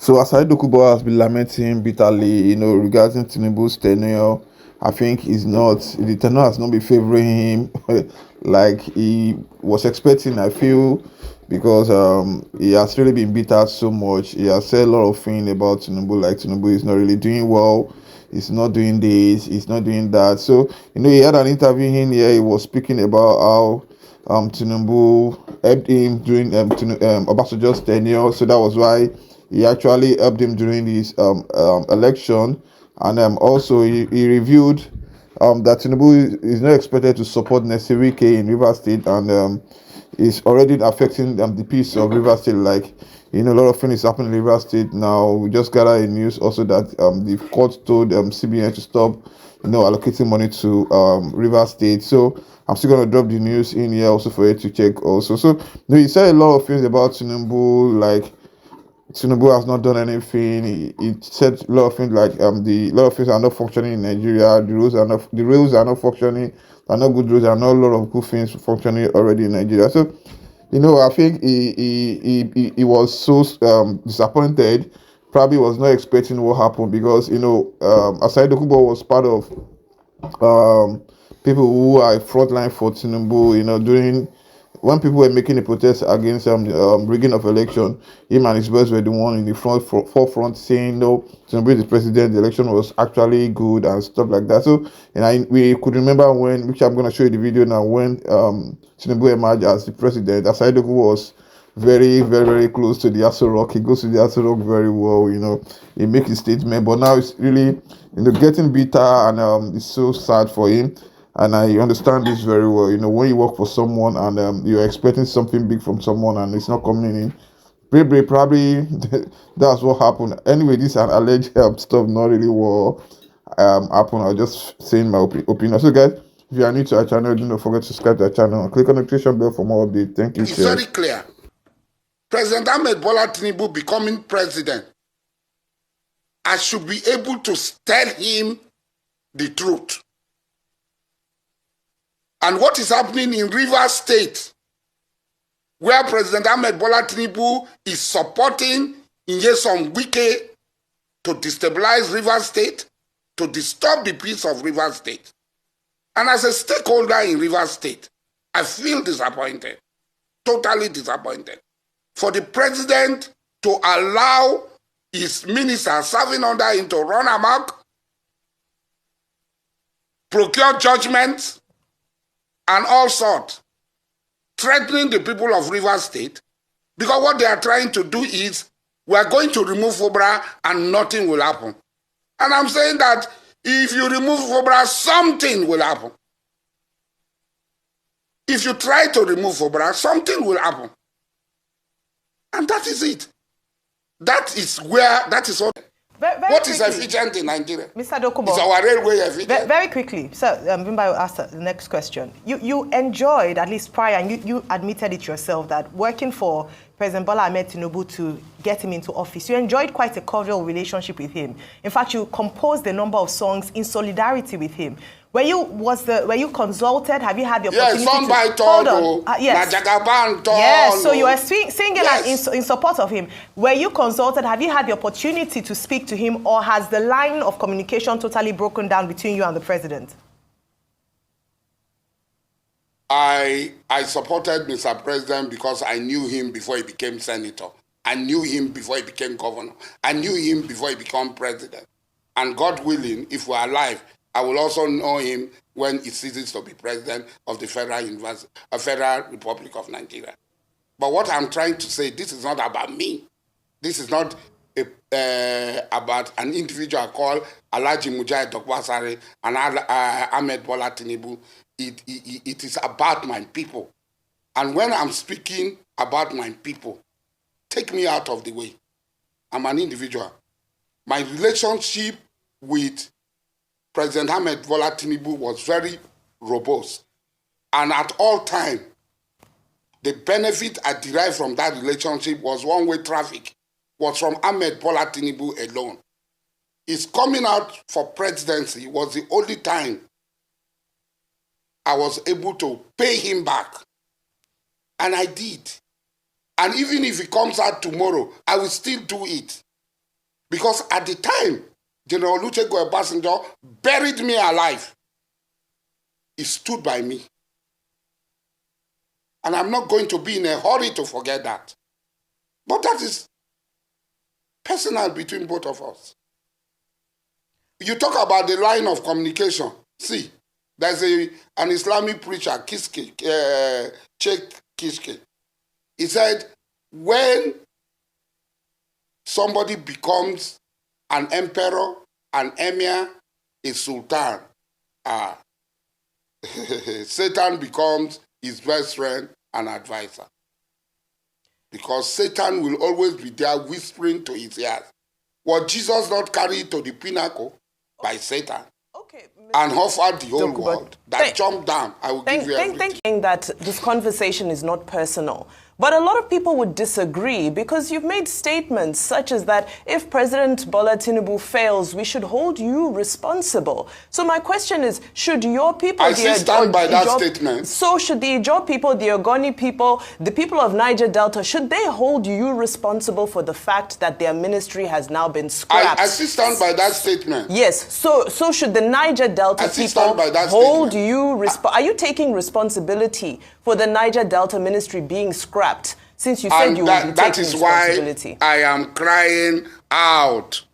So ASARI DOKUNBO has been lamenting bitterly, regarding TINUBU's tenure. I think the tenure has not been favoring him like he was expecting, I feel, because he has really been bitter so much. He has said a lot of things about TINUBU, like TINUBU is not really doing well, he's not doing this, he's not doing that. So, he had an interview in here, he was speaking about how TINUBU helped him during Obasanjo's tenure. So that was why he actually helped him during this election. And also he reviewed that TINUBU is not expected to support Nesirike in Rivers State, and is already affecting the peace of Rivers State. Like, a lot of things happening in Rivers State now. We just gather in news also that the court told CBN to stop, allocating money to Rivers State. So I'm still gonna drop the news in here also for you to check also. So he said a lot of things about TINUBU, like TINUBU has not done anything. He said a lot of things like the lot of things are not functioning in Nigeria. The rules are not functioning. There are no good rules. There are not a lot of good things functioning already in Nigeria. So, I think he was so disappointed. Probably was not expecting what happened, because ASARI DOKUNBO was part of people who are frontline for TINUBU. During when people were making a protest against rigging of election, him and his boys were the one in the forefront saying no, TINUBU is the president, the election was actually good and stuff like that. So, we could remember which I'm going to show you the video now, when TINUBU emerged as the president. ASARI DOKUNBO was very, very, very close to the ASO Rock. He goes to the ASO Rock very well. He makes his statement, but now it's really, getting bitter, and it's so sad for him. And I understand this very well. When you work for someone and you're expecting something big from someone and it's not coming in, probably that's what happened. Anyway, this is an alleged stuff, not really what happened. I'm just saying my opinion. So, guys, if you are new to our channel, do not forget to subscribe to our channel and click on the notification bell for more updates. Thank you. It's very clear. President Ahmed Bola Tinubu becoming president, I should be able to tell him the truth. And what is happening in Rivers State, where President Ahmed Bola Tinubu is supporting Nyesom Wike to destabilize Rivers State, to disturb the peace of Rivers State. And as a stakeholder in Rivers State, I feel disappointed, totally disappointed, for the president to allow his minister serving under him to run amok, procure judgments, and all sorts, threatening the people of Rivers State, because what they are trying to do is, we are going to remove FOBRA and nothing will happen. And I'm saying that if you remove FOBRA, something will happen. If you try to remove FOBRA, something will happen. And that is it. That is all. What is efficient in Nigeria? Mr. Dokunbo, is our railway efficient? Very quickly, sir, Bimba will ask the next question. You enjoyed, at least prior, and you admitted it yourself, that working for President Bola Ahmed Tinubu to get him into office, you enjoyed quite a cordial relationship with him. In fact, you composed a number of songs in solidarity with him. Were you consulted? Have you had the opportunity to hold on? Yes. Yes. So you were singing yes. in support of him. Were you consulted? Have you had the opportunity to speak to him, or has the line of communication totally broken down between you and the president? I supported Mr. President because I knew him before he became senator. I knew him before he became governor. I knew him before he became president. And God willing, if we're alive, I will also know him when he ceases to be president of the Federal Republic of Nigeria. But what I'm trying to say, this is not about me. This is not about an individual called Alhaji Mujahid Dokwasari and Ahmed Bola Tinubu. It is about my people. And when I'm speaking about my people, take me out of the way. I'm an individual. My relationship with President Ahmed Bola Tinubu was very robust. And at all times, the benefit I derived from that relationship was one-way traffic, was from Ahmed Bola Tinubu alone. His coming out for presidency was the only time I was able to pay him back. And I did. And even if he comes out tomorrow, I will still do it. Because at the time, General Olusegun Obasanjo buried me alive. He stood by me. And I'm not going to be in a hurry to forget that. But that is personal between both of us. You talk about the line of communication. See, there's an Islamic preacher, Sheikh Kishke. He said, when somebody becomes an emperor, an emir, a sultan, Satan becomes his best friend and advisor. Because Satan will always be there whispering to his ears. Was Jesus not carried to the pinnacle by Satan? Okay, and offered the whole world that jumped down. I will give you everything. Thinking that this conversation is not personal. But a lot of people would disagree because you've made statements such as that if President Bola Tinubu fails, we should hold you responsible. So my question is, should your people... I stand by that statement. So should the Ijaw people, the Ogoni people, the people of Niger Delta, should they hold you responsible for the fact that their ministry has now been scrapped? I stand by that statement. Yes, so should the Niger Delta people hold you responsible? Are you taking responsibility for the Niger Delta ministry being scrapped? Since you said you would be taking responsibility. That is why I am crying out.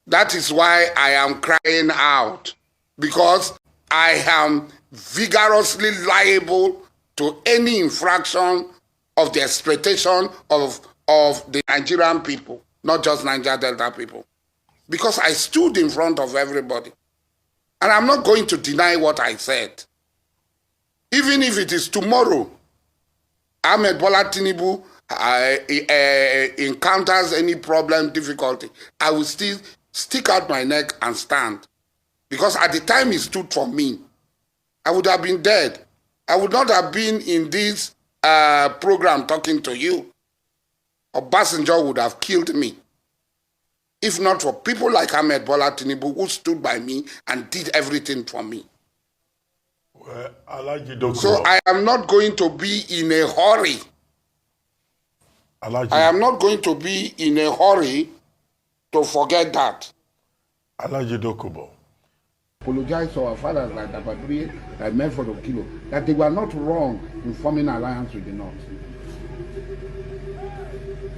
That is why I am crying out. Because I am vigorously liable to any infraction of the exploitation of the Nigerian people, not just Niger Delta people. Because I stood in front of everybody. And I'm not going to deny what I said. Even if it is tomorrow, Ahmed Bola Tinubu encounters any problem, difficulty, I will still stick out my neck and stand. Because at the time he stood for me, I would have been dead. I would not have been in this program talking to you. Obasanjo would have killed me. If not for people like Ahmed Bola Tinubu who stood by me and did everything for me. So I am not going to be in a hurry. I am not going to be in a hurry to forget that. Alhaji Dokubo. Apologize to our fathers like Dabadri, like Medford of Kilo, that they were not wrong in forming an alliance with the North.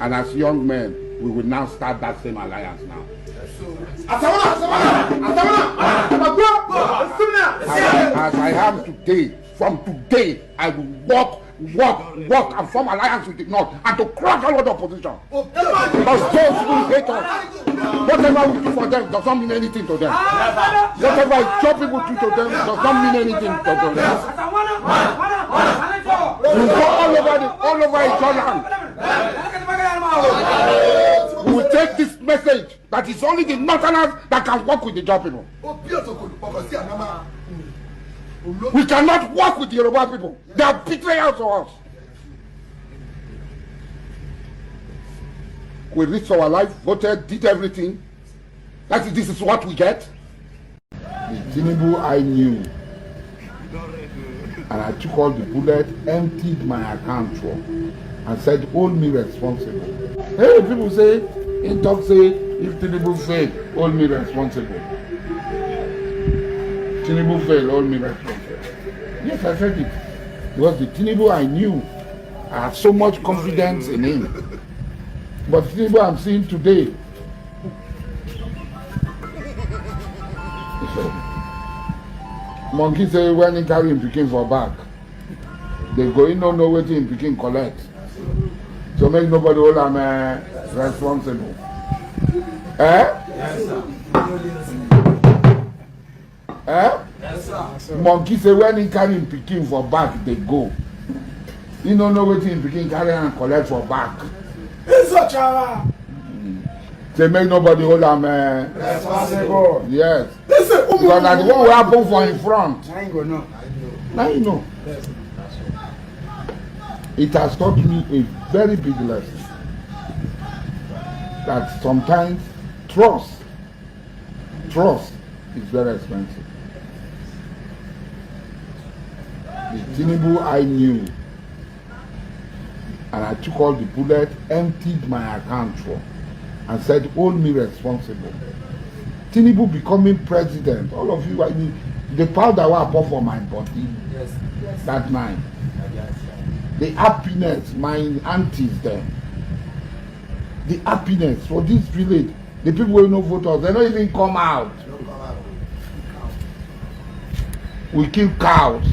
And as young men, we will now start that same alliance now. As I am today, from today, I will walk and form alliance with the North and to crush all of the opposition. Because those who hate us, whatever we do for them does not mean anything to them. Whatever job people do to them does not mean anything to them. We go all over Jordan. We will take this message that it's only the Northerners that can work with the job people. We cannot work with the Yoruba people. They are betrayers to us. We risked our life, voted, did everything. This is what we get. The Tinubu I knew. And I took all the bullets, emptied my account for, and said, hold me responsible. Hey, people say, in talk say, if Tinubu fail, hold me responsible. Tinubu fail, hold me responsible. Yes, I said it. Because the Tinubu I knew, I had so much confidence in him. But Tinubu I'm seeing today, monkey say when he carry him pikin for back, they go in no know wetin him pikin collect. So make nobody hold am responsible. Yes, sir. Yes, sir. Monkey say when he carry him pikin for back, they go. He no know wetin him pikin carry and collect for back. They make nobody hold am responsible. Yes. Because na the one wey happen for in front. Now you know. It has taught me a very big lesson. That sometimes trust is very expensive. The Tinubu I knew, and I took all the bullets, emptied my account for, and said, hold me responsible. Tinubu becoming president, all of you, I mean, the powder I pour for my body, yes. That night, the happiness, my aunties there, the happiness for this village, the people will not vote us, they don't even come out. We kill cows.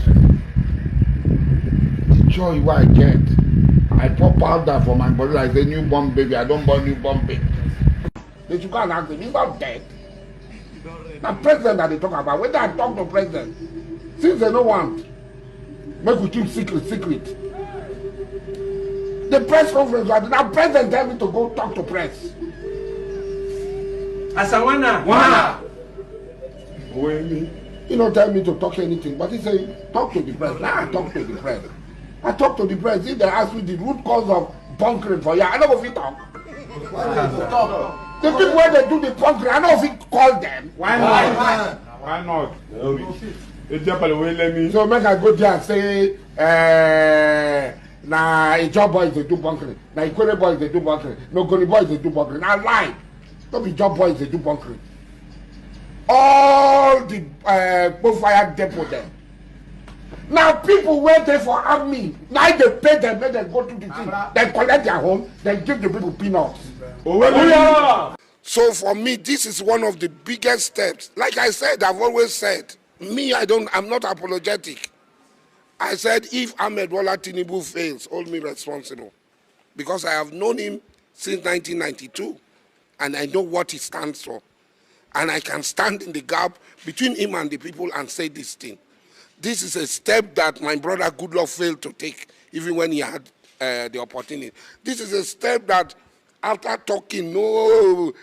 The joy what I get, I pour powder for my body like a newborn baby. I don't born newborn baby. They should go and ask him, he's not dead. Now president that they talk about, when I talk to president, since they don't want, make we keep secret. The press conference, now president tell me to go talk to press. Asawana. He don't tell me to talk anything, but he say, talk to the press. Now I talk to the press. I talk to the press. If they ask me the root cause of bunkering for you, I don't know if you talk. The people where they do the bunkering, I don't know if you call them. Why not? So make I go there and say, nah, job boys they do bunkering. Nah, Ikore boys they do bunkering. No, Goni boys they do bunkering. Now lie. Don't be job boys they do bunkering. All the fire depot there. Now people wait there for army. Now they pay them, let them go to the thing. They collect their home, they give the people peanuts. So for me, this is one of the biggest steps. Like I said, I've always said, I'm not apologetic. I said, if Ahmed Bola Tinubu fails, hold me responsible. Because I have known him since 1992, and I know what he stands for. And I can stand in the gap between him and the people and say this thing. This is a step that my brother Goodluck failed to take, even when he had the opportunity. This is a step that, after talking no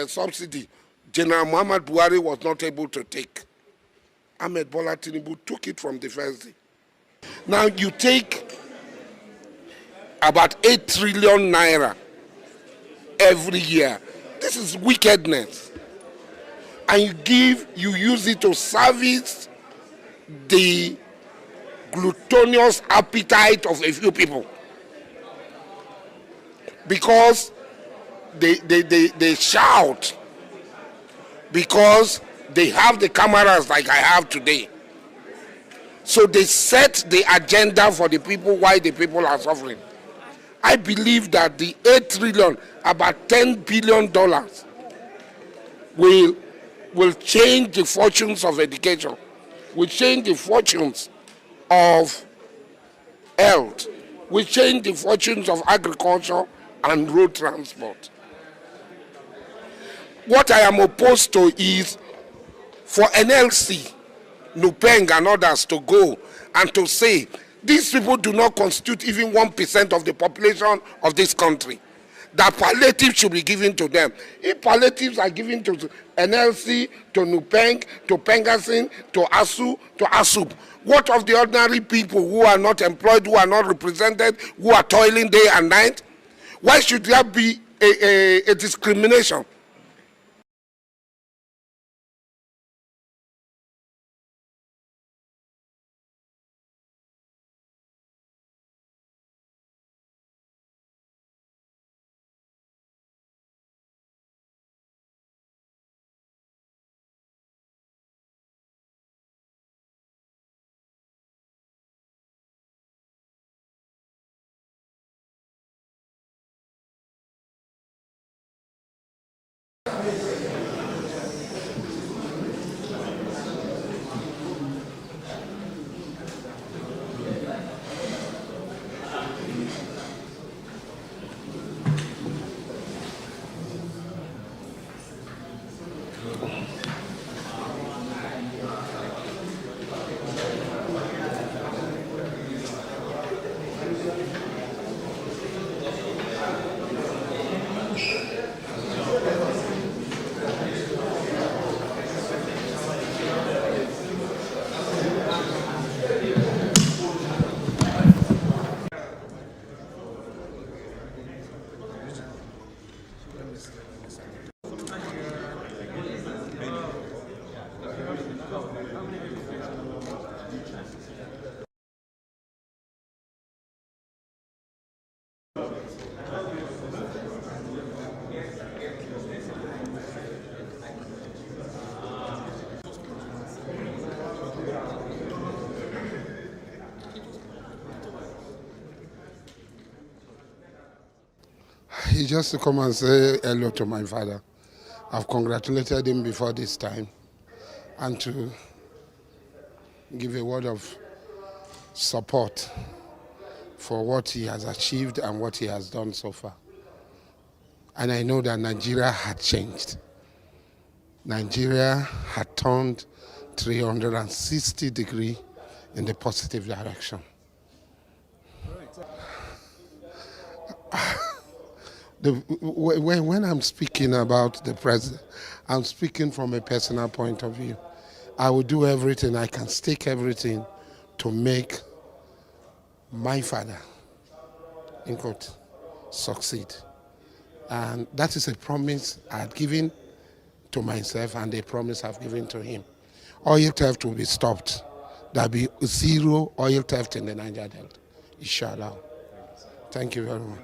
subsidy, General Muhammad Buhari was not able to take. Ahmed Bola Tinubu took it from the first day. Now you take about 8 trillion naira every year. This is wickedness. And you use it to service the gluttonous appetite of a few people. Because they shout, because they have the cameras like I have today. So they set the agenda for the people while the people are suffering. I believe that the 8 trillion, about $10 billion, will change the fortunes of education, will change the fortunes of health, will change the fortunes of agriculture and road transport. What I am opposed to is for NLC, Nupeng and others to go and to say, these people do not constitute even 1% of the population of this country, that palliatives should be given to them. If palliatives are given to NLC, to Nupeng, to Pengasin, to ASU, to ASUP, what of the ordinary people who are not employed, who are not represented, who are toiling day and night? Why should there be a discrimination? just to come and say hello to my father. I've congratulated him before this time, and to give a word of support for what he has achieved and what he has done so far. And I know that Nigeria had changed. Nigeria had turned 360 degrees in the positive direction. When I'm speaking about the president, I'm speaking from a personal point of view. I will do everything, I can stake everything to make my father, in quote, succeed. And that is a promise I had given to myself and a promise I've given to him. Oil theft will be stopped. There'll be zero oil theft in the Niger Delta, inshallah. Thank you very much.